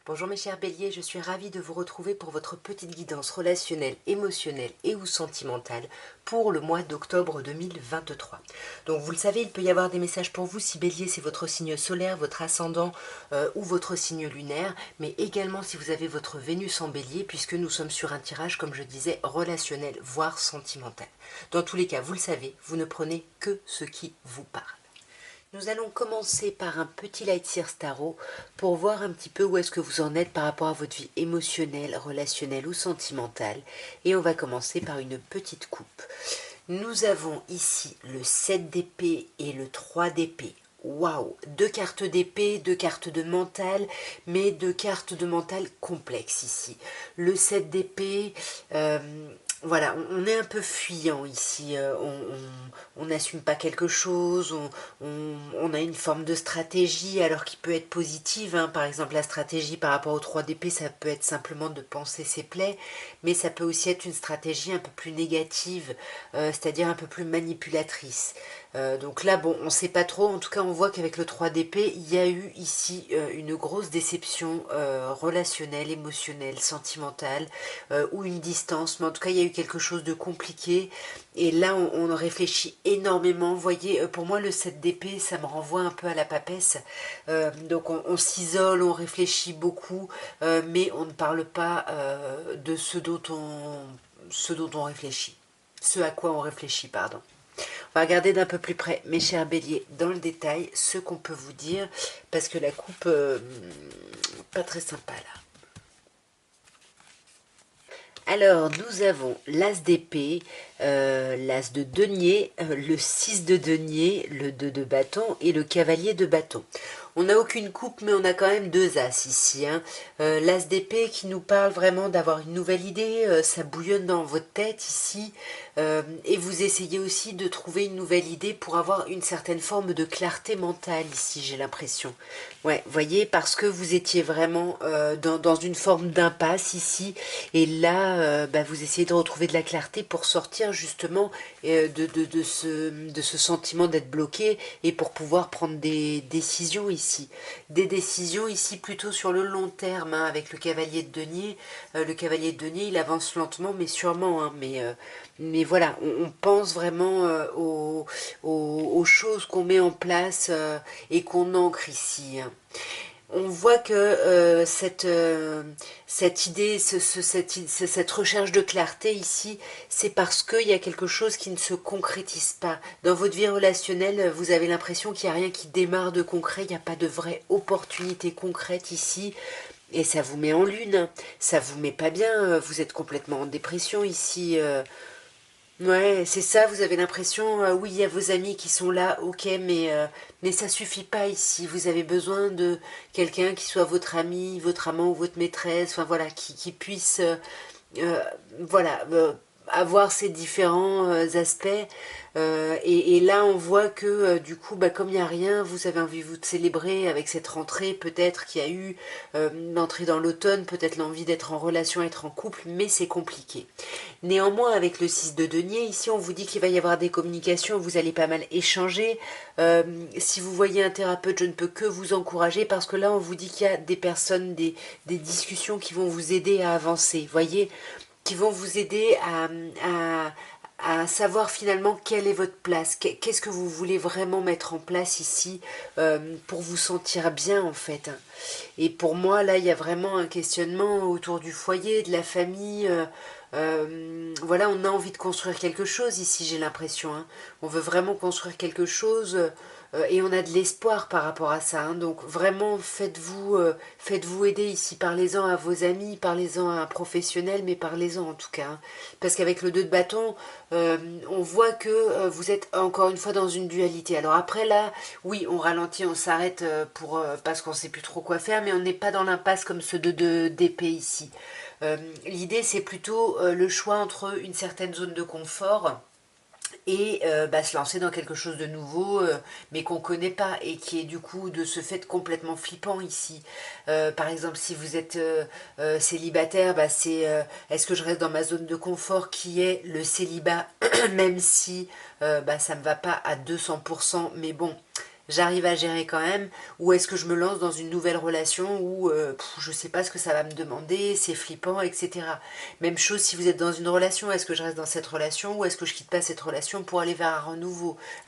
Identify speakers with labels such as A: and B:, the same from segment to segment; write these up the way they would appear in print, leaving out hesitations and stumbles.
A: Bonjour mes chers béliers, je suis ravie de vous retrouver pour votre petite guidance relationnelle, émotionnelle et ou sentimentale pour le mois d'octobre 2023. Donc vous le savez, il peut y avoir des messages pour vous si bélier c'est votre signe solaire, votre ascendant ou votre signe lunaire, mais également si vous avez votre Vénus en bélier puisque nous sommes sur un tirage, comme je disais, relationnel, voire sentimental. Dans tous les cas, vous le savez, vous ne prenez que ce qui vous parle. Nous allons commencer par un petit light seer tarot pour voir un petit peu où est-ce que vous en êtes par rapport à votre vie émotionnelle, relationnelle ou sentimentale. Et on va commencer par une petite coupe. Nous avons ici le 7 d'épée et le 3 d'épée. Waouh, deux cartes d'épée, deux cartes de mental, mais deux cartes de mental complexes ici. Le 7 d'épée, voilà, on est un peu fuyant ici, on n'assume pas quelque chose, on a une forme de stratégie alors qui peut être positive, hein. Par exemple la stratégie par rapport au 3 d'épée, ça peut être simplement de penser ses plaies, mais ça peut aussi être une stratégie un peu plus négative, c'est-à-dire un peu plus manipulatrice. Donc là, bon, on ne sait pas trop. En tout cas, on voit qu'avec le 3 d'épée, il y a eu ici une grosse déception relationnelle, émotionnelle, sentimentale, ou une distance. Mais en tout cas, il y a eu quelque chose de compliqué. Et là, on réfléchit énormément. Vous voyez, pour moi, le 7 d'épée, ça me renvoie un peu à la papesse. Donc, on s'isole, on réfléchit beaucoup, mais on ne parle pas de ce dont on réfléchit. Ce à quoi on réfléchit, pardon. On va regarder d'un peu plus près, mes chers béliers, dans le détail, ce qu'on peut vous dire, parce que la coupe, pas très sympa là. Alors, nous avons l'as d'épée, l'as de denier, le 6 de denier, le 2 de bâton et le cavalier de bâton. On n'a aucune coupe, mais on a quand même deux as ici, hein. L'as d'épée qui nous parle vraiment d'avoir une nouvelle idée, ça bouillonne dans votre tête ici, et vous essayez aussi de trouver une nouvelle idée pour avoir une certaine forme de clarté mentale ici, j'ai l'impression. Ouais, voyez, parce que vous étiez vraiment dans une forme d'impasse ici, et là, vous essayez de retrouver de la clarté pour sortir justement de ce sentiment d'être bloqué et pour pouvoir prendre des décisions ici. Des décisions ici plutôt sur le long terme, hein, avec le cavalier de denier. Le cavalier de denier, il avance lentement mais sûrement, hein, mais voilà, on pense vraiment aux choses qu'on met en place et qu'on ancre ici, hein. On voit que cette idée, cette recherche de clarté ici, c'est parce qu'il y a quelque chose qui ne se concrétise pas. Dans votre vie relationnelle, vous avez l'impression qu'il n'y a rien qui démarre de concret, il n'y a pas de vraie opportunité concrète ici. Et ça vous met en lune, hein. Ça vous met pas bien, vous êtes complètement en dépression ici. Ouais, c'est ça, vous avez l'impression, oui, il y a vos amis qui sont là, ok, mais ça suffit pas ici. Vous avez besoin de quelqu'un qui soit votre ami, votre amant ou votre maîtresse, enfin voilà, qui puisse, euh, voilà, avoir ces différents aspects. Et là, on voit que du coup, comme il n'y a rien, vous avez envie vous de célébrer avec cette rentrée, peut-être qu'il y a eu l'entrée dans l'automne, peut-être l'envie d'être en relation, être en couple, mais c'est compliqué. Néanmoins, avec le 6 de denier, ici, on vous dit qu'il va y avoir des communications, vous allez pas mal échanger. Si vous voyez un thérapeute, je ne peux que vous encourager parce que là, on vous dit qu'il y a des personnes, des discussions qui vont vous aider à avancer, voyez, qui vont vous aider à savoir finalement quelle est votre place, qu'est-ce que vous voulez vraiment mettre en place ici pour vous sentir bien en fait, hein. Et pour moi, là, il y a vraiment un questionnement autour du foyer, de la famille. Voilà, on a envie de construire quelque chose ici, j'ai l'impression, hein. On veut vraiment construire quelque chose et on a de l'espoir par rapport à ça, hein. Donc vraiment, faites-vous aider ici. Parlez-en à vos amis, parlez-en à un professionnel, mais parlez-en en tout cas, hein. Parce qu'avec le 2 de bâton, on voit que vous êtes encore une fois dans une dualité. Alors après là, oui, on ralentit, on s'arrête parce qu'on sait plus trop quoi faire, mais on n'est pas dans l'impasse comme ce d'épée ici. L'idée c'est plutôt le choix entre une certaine zone de confort et se lancer dans quelque chose de nouveau mais qu'on ne connaît pas et qui est du coup de ce fait complètement flippant ici. Par exemple, si vous êtes célibataire, c'est est-ce que je reste dans ma zone de confort qui est le célibat même si ça ne me va pas à 200%, mais bon, j'arrive à gérer quand même, ou est-ce que je me lance dans une nouvelle relation où je sais pas ce que ça va me demander, c'est flippant, etc. Même chose si vous êtes dans une relation, est-ce que je reste dans cette relation ou est-ce que je quitte pas cette relation pour aller vers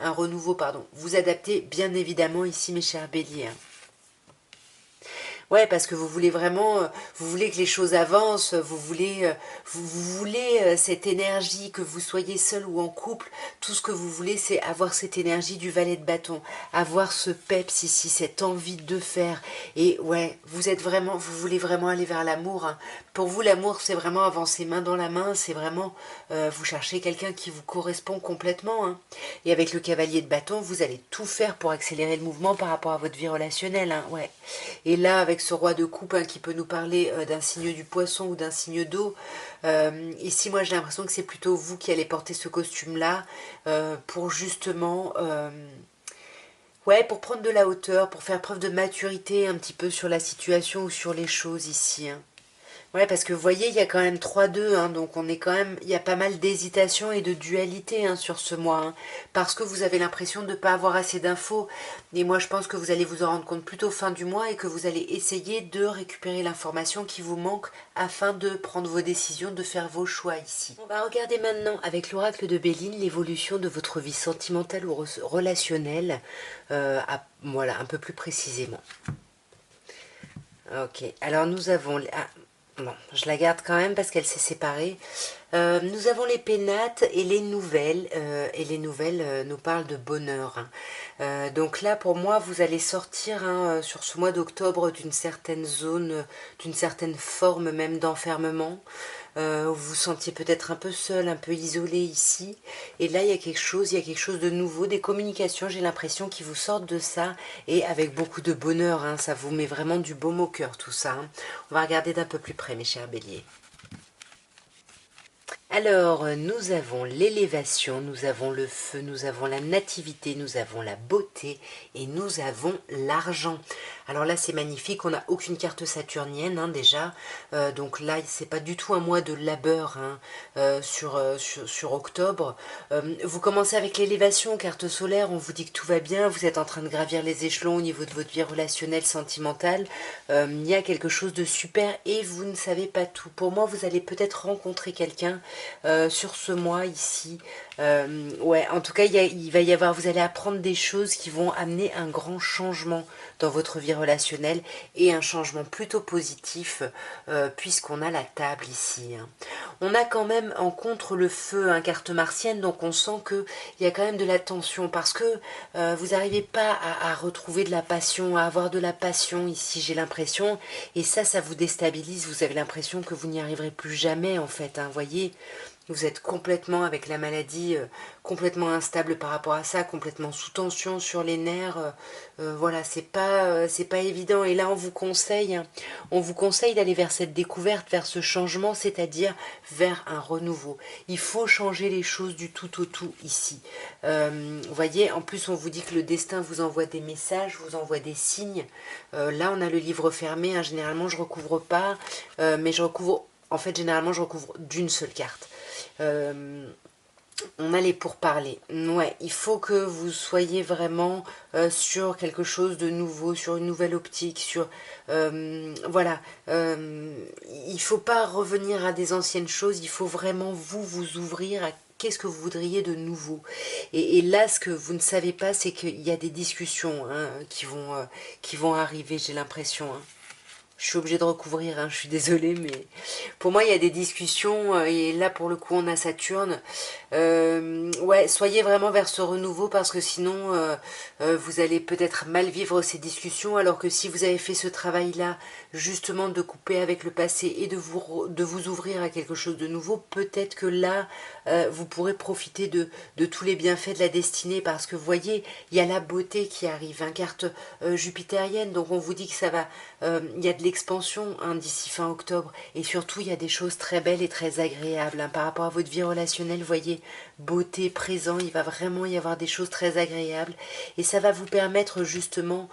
A: un renouveau, pardon. Vous adaptez bien évidemment ici mes chers béliers, hein. Ouais, parce que vous voulez vraiment, vous voulez que les choses avancent, vous voulez cette énergie, que vous soyez seul ou en couple, tout ce que vous voulez, c'est avoir cette énergie du valet de bâton, avoir ce peps ici, cette envie de faire. Et ouais, vous voulez vraiment aller vers l'amour, hein. Pour vous, l'amour, c'est vraiment avancer main dans la main, c'est vraiment, vous cherchez quelqu'un qui vous correspond complètement, hein. Et avec le cavalier de bâton, vous allez tout faire pour accélérer le mouvement par rapport à votre vie relationnelle, hein, ouais. Et là, avec ce roi de coupe, hein, qui peut nous parler d'un signe du poisson ou d'un signe d'eau, ici, moi, j'ai l'impression que c'est plutôt vous qui allez porter ce costume-là pour justement... ouais, pour prendre de la hauteur, pour faire preuve de maturité un petit peu sur la situation ou sur les choses ici, hein. Ouais, parce que vous voyez, il y a quand même 3-2, hein, donc on est quand même, il y a pas mal d'hésitation et de dualité, hein, sur ce mois, hein, parce que vous avez l'impression de ne pas avoir assez d'infos. Et moi, je pense que vous allez vous en rendre compte plutôt fin du mois et que vous allez essayer de récupérer l'information qui vous manque afin de prendre vos décisions, de faire vos choix ici. On va regarder maintenant avec l'oracle de Béline l'évolution de votre vie sentimentale ou relationnelle, voilà, un peu plus précisément. Ok, alors nous avons... Ah, bon, je la garde quand même parce qu'elle s'est séparée. Nous avons les pénates et les nouvelles. Nous parlent de bonheur, hein. Donc là, pour moi, vous allez sortir, hein, sur ce mois d'octobre d'une certaine zone, d'une certaine forme même d'enfermement. Vous vous sentiez peut-être un peu seul, un peu isolé ici. Et là, il y a quelque chose de nouveau, des communications, j'ai l'impression, qui vous sortent de ça. Et avec beaucoup de bonheur, hein, ça vous met vraiment du baume au cœur, tout ça, hein. On va regarder d'un peu plus près, mes chers béliers. Alors, nous avons l'élévation, nous avons le feu, nous avons la nativité, nous avons la beauté et nous avons l'argent. Alors là, c'est magnifique, on n'a aucune carte saturnienne, hein, déjà. Donc là, c'est pas du tout un mois de labeur, hein, sur octobre. Vous commencez avec l'élévation, carte solaire, on vous dit que tout va bien, vous êtes en train de gravir les échelons au niveau de votre vie relationnelle, sentimentale. Il y a quelque chose de super et vous ne savez pas tout. Pour moi, vous allez peut-être rencontrer quelqu'un sur ce mois ici. Ouais, en tout cas, il va y avoir, vous allez apprendre des choses qui vont amener un grand changement dans votre vie relationnelle et un changement plutôt positif, puisqu'on a la table ici, hein. On a quand même en contre le feu, hein, carte martienne, donc on sent qu'il y a quand même de la tension parce que vous n'arrivez pas à retrouver de la passion, à avoir de la passion ici, j'ai l'impression, et ça vous déstabilise, vous avez l'impression que vous n'y arriverez plus jamais en fait, hein, voyez. Vous êtes complètement avec la maladie, complètement instable par rapport à ça, complètement sous tension sur les nerfs. Voilà, c'est pas évident. Et là, on vous conseille d'aller vers cette découverte, vers ce changement, c'est-à-dire vers un renouveau. Il faut changer les choses du tout au tout ici. Vous voyez, en plus, on vous dit que le destin vous envoie des messages, vous envoie des signes. Là, on a le livre fermé, hein. Généralement, je recouvre pas, mais je recouvre. En fait, généralement, je recouvre d'une seule carte. On a les pourparlers. Ouais, il faut que vous soyez vraiment sur quelque chose de nouveau, sur une nouvelle optique, sur... voilà. Il faut pas revenir à des anciennes choses, il faut vraiment vous ouvrir à qu'est-ce que vous voudriez de nouveau. Et là, ce que vous ne savez pas, c'est qu'il y a des discussions, hein, qui vont arriver, j'ai l'impression, hein. Je suis obligée de recouvrir, hein, je suis désolée, mais pour moi, il y a des discussions, et là, pour le coup, on a Saturne. Ouais, soyez vraiment vers ce renouveau, parce que sinon, vous allez peut-être mal vivre ces discussions, alors que si vous avez fait ce travail-là, justement, de couper avec le passé et de vous ouvrir à quelque chose de nouveau, peut-être que là, vous pourrez profiter de tous les bienfaits de la destinée, parce que, vous voyez, il y a la beauté qui arrive, une carte jupitérienne, donc on vous dit que ça va... il y a de l'expansion, hein, d'ici fin octobre, et surtout il y a des choses très belles et très agréables, hein, par rapport à votre vie relationnelle. Vous voyez, beauté, présent, il va vraiment y avoir des choses très agréables et ça va vous permettre justement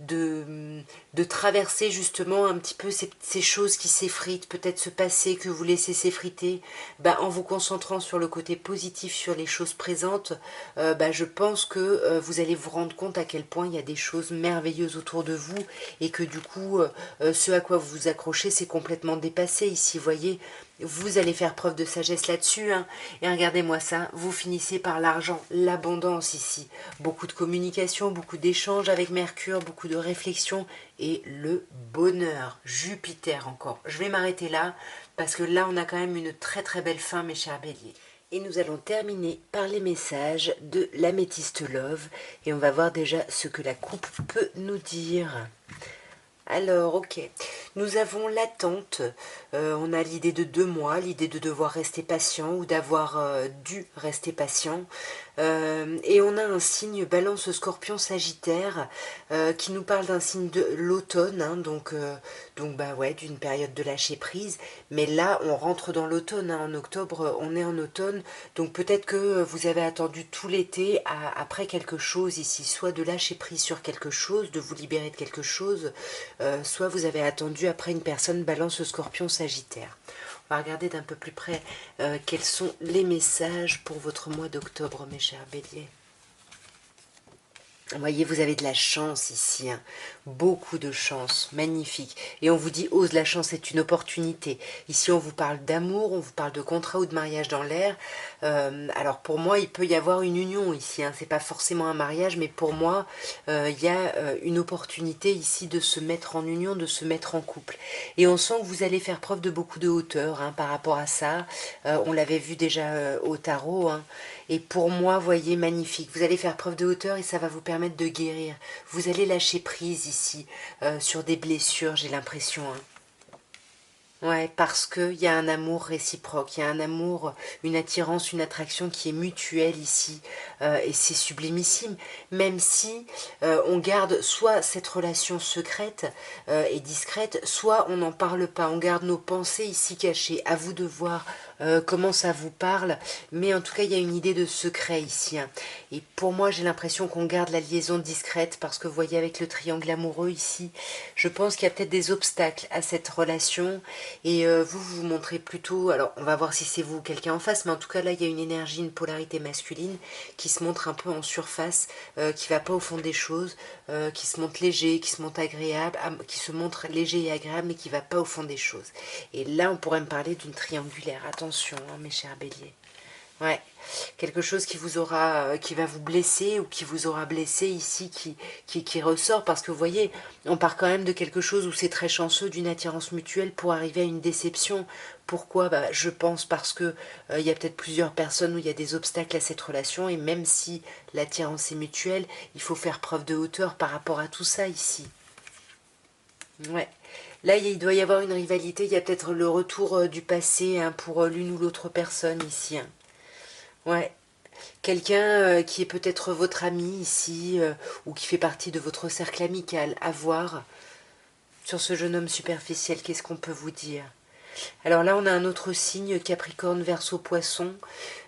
A: de de traverser justement un petit peu ces choses qui s'effritent, peut-être ce passé que vous laissez s'effriter, en vous concentrant sur le côté positif, sur les choses présentes, je pense que vous allez vous rendre compte à quel point il y a des choses merveilleuses autour de vous et que du coup, ce à quoi vous vous accrochez, c'est complètement dépassé ici, voyez. Vous allez faire preuve de sagesse là-dessus, hein. Et regardez-moi ça, vous finissez par l'argent, l'abondance ici. Beaucoup de communication, beaucoup d'échanges avec Mercure, beaucoup de réflexion et le bonheur. Jupiter encore. Je vais m'arrêter là parce que là, on a quand même une très très belle fin, mes chers béliers. Et nous allons terminer par les messages de l'améthyste Love et on va voir déjà ce que la coupe peut nous dire. Alors, ok, nous avons l'attente, on a l'idée de 2 mois, l'idée de devoir rester patient ou d'avoir dû rester patient. Et on a un signe Balance Scorpion Sagittaire qui nous parle d'un signe de l'automne, hein, d'une période de lâcher prise. Mais là, on rentre dans l'automne, hein, en octobre, on est en automne, donc peut-être que vous avez attendu tout l'été après quelque chose ici, soit de lâcher prise sur quelque chose, de vous libérer de quelque chose, soit vous avez attendu après une personne Balance Scorpion Sagittaire. On va regarder d'un peu plus près quels sont les messages pour votre mois d'octobre, mes chers béliers. Vous voyez, vous avez de la chance ici, hein. Beaucoup de chance, magnifique. Et on vous dit, ose, la chance est une opportunité. Ici, on vous parle d'amour, on vous parle de contrat ou de mariage dans l'air. Alors pour moi, il peut y avoir une union ici, hein. C'est pas forcément un mariage, mais pour moi, il y a une opportunité ici de se mettre en union, de se mettre en couple. Et on sent que vous allez faire preuve de beaucoup de hauteur, hein, par rapport à ça. On l'avait vu déjà au tarot, hein. Et pour moi, voyez, magnifique. Vous allez faire preuve de hauteur et ça va vous permettre de guérir. Vous allez lâcher prise ici sur des blessures, j'ai l'impression, hein. Ouais, parce qu'il y a un amour réciproque, il y a un amour, une attirance, une attraction qui est mutuelle ici, et c'est sublimissime, même si on garde soit cette relation secrète et discrète, soit on n'en parle pas, on garde nos pensées ici cachées, à vous de voir comment ça vous parle, mais en tout cas il y a une idée de secret ici, hein. Et pour moi j'ai l'impression qu'on garde la liaison discrète, parce que vous voyez avec le triangle amoureux ici, je pense qu'il y a peut-être des obstacles à cette relation. Et vous vous montrez plutôt, alors on va voir si c'est vous ou quelqu'un en face, mais en tout cas là il y a une énergie, une polarité masculine qui se montre un peu en surface, qui va pas au fond des choses, qui se montre léger, qui se montre agréable, qui se montre léger et agréable, mais qui va pas au fond des choses. Et là on pourrait me parler d'une triangulaire, attention, hein, mes chers béliers. Ouais, quelque chose qui vous aura, qui va vous blesser ou qui vous aura blessé ici, qui ressort, parce que vous voyez, on part quand même de quelque chose où c'est très chanceux, d'une attirance mutuelle pour arriver à une déception. Pourquoi? Je pense parce que il y a peut-être plusieurs personnes où il y a des obstacles à cette relation, et même si l'attirance est mutuelle, il faut faire preuve de hauteur par rapport à tout ça ici. Ouais. Là, il doit y avoir une rivalité, il y a peut-être le retour du passé, hein, pour l'une ou l'autre personne ici, hein. Ouais, quelqu'un qui est peut-être votre ami ici, ou qui fait partie de votre cercle amical, à voir. Sur ce jeune homme superficiel, qu'est-ce qu'on peut vous dire? Alors là, on a un autre signe, Capricorne, Verseau, Poisson.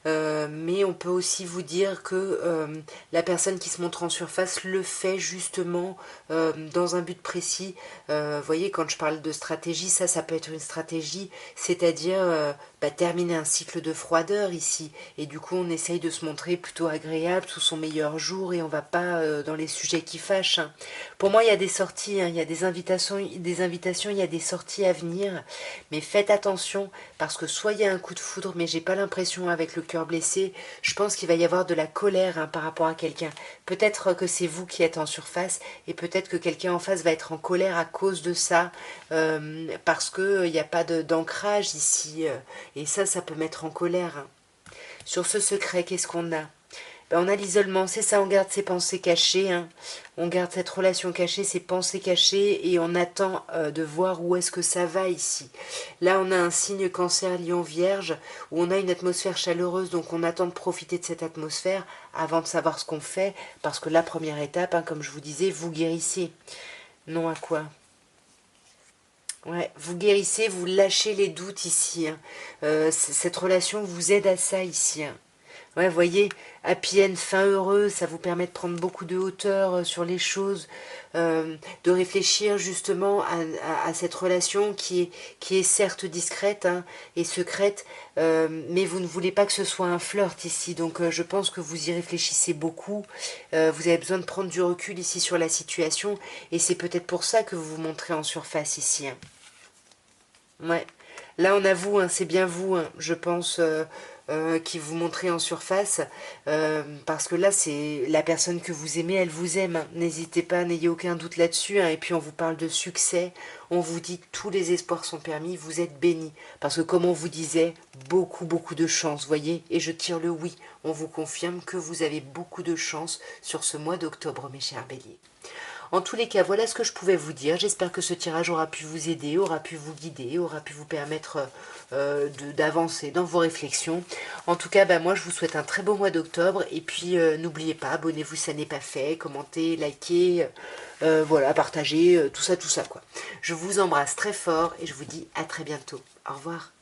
A: Mais on peut aussi vous dire que la personne qui se montre en surface le fait justement dans un but précis. Vous voyez, quand je parle de stratégie, ça peut être une stratégie, c'est-à-dire terminer un cycle de froideur ici. Et du coup, on essaye de se montrer plutôt agréable sous son meilleur jour et on va pas dans les sujets qui fâchent, hein. Pour moi, il y a des sorties, hein, il y a des invitations, il y a des sorties à venir. Mais faites attention parce que soit il y a un coup de foudre, mais j'ai pas l'impression avec le cœur blessé, je pense qu'il va y avoir de la colère, hein, par rapport à quelqu'un. Peut-être que c'est vous qui êtes en surface et peut-être que quelqu'un en face va être en colère à cause de ça, parce qu'il n'y a pas d'ancrage ici, et ça peut mettre en colère, hein. Sur ce secret, qu'est-ce qu'on a? On a l'isolement, c'est ça, on garde ses pensées cachées, hein. On garde cette relation cachée, ses pensées cachées, et on attend de voir où est-ce que ça va ici. Là, on a un signe Cancer, Lion, Vierge, où on a une atmosphère chaleureuse, donc on attend de profiter de cette atmosphère avant de savoir ce qu'on fait, parce que la première étape, hein, comme je vous disais, vous guérissez. Non à quoi? Ouais, vous guérissez, vous lâchez les doutes ici, hein. Cette relation vous aide à ça ici, hein. Ouais, voyez, happy end, fin heureux, ça vous permet de prendre beaucoup de hauteur sur les choses, de réfléchir justement à cette relation qui est certes discrète hein, et secrète, mais vous ne voulez pas que ce soit un flirt ici, donc je pense que vous y réfléchissez beaucoup, vous avez besoin de prendre du recul ici sur la situation, et c'est peut-être pour ça que vous vous montrez en surface ici. Hein. Ouais. Là, on avoue, hein, c'est bien vous, hein, je pense, qui vous montrez en surface, parce que là, c'est la personne que vous aimez, elle vous aime. Hein. N'hésitez pas, n'ayez aucun doute là-dessus. Hein. Et puis, on vous parle de succès, on vous dit que tous les espoirs sont permis, vous êtes bénis. Parce que, comme on vous disait, beaucoup, beaucoup de chance, voyez. Et je tire le oui. On vous confirme que vous avez beaucoup de chance sur ce mois d'octobre, mes chers béliers. En tous les cas, voilà ce que je pouvais vous dire. J'espère que ce tirage aura pu vous aider, aura pu vous guider, aura pu vous permettre d'avancer dans vos réflexions. En tout cas, bah, moi, je vous souhaite un très beau mois d'octobre. Et puis, n'oubliez pas, abonnez-vous si ça n'est pas fait, commentez, likez, voilà, partagez, tout ça, quoi. Je vous embrasse très fort et je vous dis à très bientôt. Au revoir.